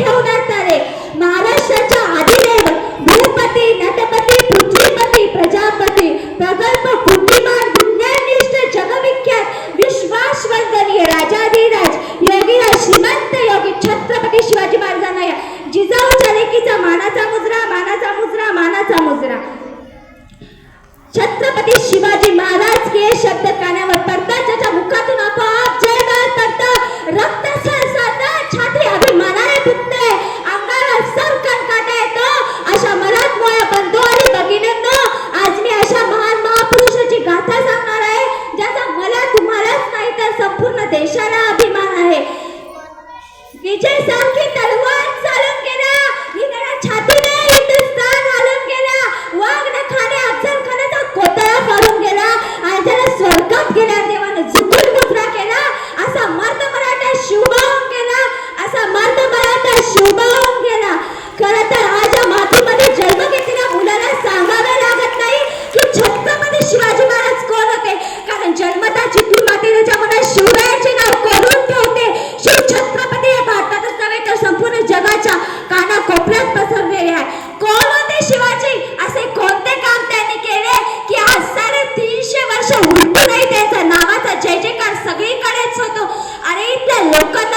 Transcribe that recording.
ठेवणार तारे. महाराष्ट्राच्या आदिदेव भूपती, नटपती, पृथ्वीपती, प्रजापती, प्रगल्भ, बुद्धिमान, विज्ञाननिष्ठ, जगविख्यात, विश्वासवंदनीय राजाधिराज योगीराज श्रीमंत योगी छत्रपती शिवाजी महाराजांना या जिजाऊच्या लेकीचा मानाचा मुजरा, मानाचा मुजरा, मानाचा मुजरा. छत्रपती शिवाजी महाराज के शब्द कानावर पडतात, ज्याच्या मुखातून आपोआप जय बाहेर पडतं. रक्त सरसावतं, छाती अभिमानाने फुटते, अंगाला सरकन काटा येतो. अशा मराठमोळ्या बंधू आणि भगिनींनो, आज मी अशा महान महापुरुषाची गाथा सांगणार आहे, ज्याचा मला तुम्हालाच नाही तर संपूर्ण देशाला अभिमान आहे. विजय सारखी तलवार चालून गेला, निघाला छातीने हिंदुस्थान हालून गेला. वाघ नखाने अफजल खानाचा कोतळा फाडून गेला आणि त्याला स्वर्गात गेल्या देवाने झुकून मुजरा केला. असा मर्द मराठा शिवबावून गेला, असा मर्द मराठा शिवबावून गेला. खरं तर आज या मातीमध्ये जन्म घेतलेल्या मुलाला सांगावे लागत नाही की छत्रपती शिवाजी महाराज कोण होते, कारण जन्मता जिथली माती त्याच्या मनात शिवरायांचे नाव करून ठेवते. शिव छत्रपती हे भारतातच नव्हे तर संपूर्ण जगाच्या कानाकोपऱ्यात पसरलेले आहे. कोण होते शिवाजी? असे कोणते काम त्यांनी केले की आज 350 वर्ष उलटूनही त्यांच्या नावाचा जय जयकार सगळीकडेच होतो. अरे इथल्या लोकांना